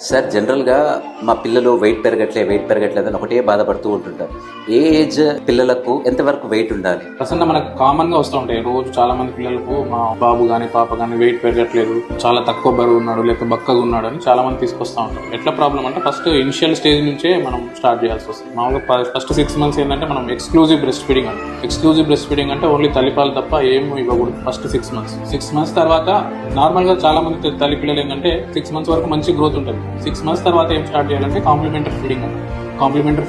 Sir జనరల్గా మా పిల్లలు వెయిట్ పెరగట్లేదు అని ఒకటే బాధపడుతూ ఉంటుంటారు. ఏ ఏజ్ పిల్లలకు ఎంతవరకు వెయిట్ ఉండాలి? ప్రసన్న మనకు కామన్ గా వస్తూ ఉంటాయి. రోజు చాలా మంది పిల్లలకు మా బాబు గానీ పాప గానీ వెయిట్ పెరగట్లేదు, చాలా తక్కువ బరువు ఉన్నాడు, లేక బక్కగా ఉన్నాడు అని చాలా మంది తీసుకొస్తా ఉంటారు. ఎట్లా ప్రాబ్లం అంటే ఫస్ట్ ఇనిషియల్ స్టేజ్ నుంచే మనం స్టార్ట్ చేయాల్సి వస్తుంది. మామూలుగా ఫస్ట్ 6 months ఏంటంటే మనం ఎక్స్క్లూజివ్ బ్రెస్ట్ ఫీడింగ్ అంటే ఓన్లీ తల్లిపాలు తప్ప ఏం ఇవ్వకూడదు ఫస్ట్ 6 months. 6 months తర్వాత నార్మల్ గా చాలా మంది తల్లి పిల్లలు ఏంటంటే 6 months వరకు మంచి గ్రోత్ ఉంటుంది. 6 months తర్వాత ఏం స్టార్ట్ చేయాలంటే కాంప్లిమెంటరీ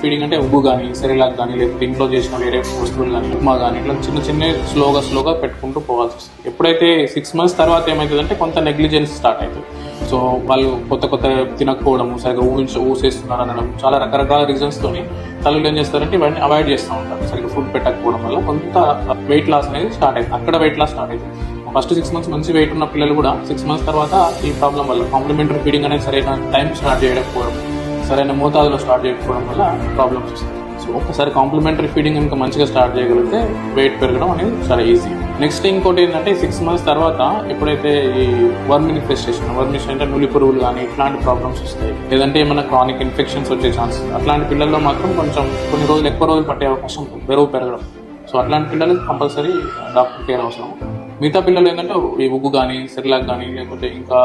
ఫీడింగ్ అంటే ఉగ్గు కానీ సెరిలాక్ కానీ లేకపోతే ఇంట్లో చేసిన వేరే వస్తువులు కానీ ఉప్మా కానీ ఇట్లా చిన్న స్లోగా పెట్టుకుంటూ పోవాల్సి వస్తుంది. ఎప్పుడైతే 6 months తర్వాత ఏమవుతుందంటే కొంత నెగ్లిజెన్స్ స్టార్ట్ అవుతుంది. సో వాళ్ళు కొత్త తినకపోవడము, సరిగ్గా ఊసేస్తున్నారు అనడం, చాలా రకరకాల రీజన్స్ తోని తల్లులు ఏం చేస్తారంటే ఇవన్నీ అవాయిడ్ చేస్తూ ఉంటారు. సరిగ్గా ఫుడ్ పెట్టకపోవడం వల్ల కొంత వెయిట్ లాస్ అనేది స్టార్ట్ అవుతుంది. అక్కడ వెయిట్ లాస్ స్టార్ట్ అవుతుంది. ఫస్ట్ 6 months మంచి వెయిట్ ఉన్న పిల్లలు కూడా 6 months తర్వాత ఈ ప్రాబ్లం వల్ల కాంప్లిమెంటరీ ఫీడింగ్ అనేది సరైన టైం స్టార్ట్ చేయకపోవడం, సరైన మోతాదులో స్టార్ట్ చేయకపోవడం వల్ల ప్రాబ్లమ్స్ వస్తాయి. సో ఒకసారి కాంప్లిమెంటరీ ఫీడింగ్ ఇంకా మంచిగా స్టార్ట్ చేయగలిగితే వెయిట్ పెరగడం అనేది చాలా ఈజీ. నెక్స్ట్ ఇంకోటి ఏంటంటే 6 months తర్వాత ఎప్పుడైతే ఈ వర్మ్ అంటే నులి పురుగులు కానీ ఇట్లాంటి ప్రాబ్లమ్స్ వస్తాయి, లేదంటే ఏమైనా క్రానిక్ ఇన్ఫెక్షన్స్ వచ్చే ఛాన్స్, అట్లాంటి పిల్లల్లో మాత్రం కొన్ని రోజులు ఎక్కువ రోజులు పట్టే అవకాశం ఉంటుంది బరువు పెరగడం. సో అట్లాంటి పిల్లలకు కంపల్సరీ డాక్టర్ కేర్ అవసరం. మిగతా పిల్లలు ఏంటంటే ఈ ఉగ్గు కానీ సెరిలాక్ కానీ లేకపోతే ఇంకా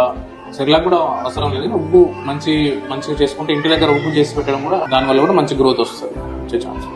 సెరిలాక్ కూడా అవసరం లేదు, ఉగ్గు మంచిగా చేసుకుంటే ఇంటి దగ్గర ఉగ్గు చేసి పెట్టడం కూడా దానివల్ల కూడా మంచి గ్రోత్ వస్తుంది వచ్చే ఛాన్స్.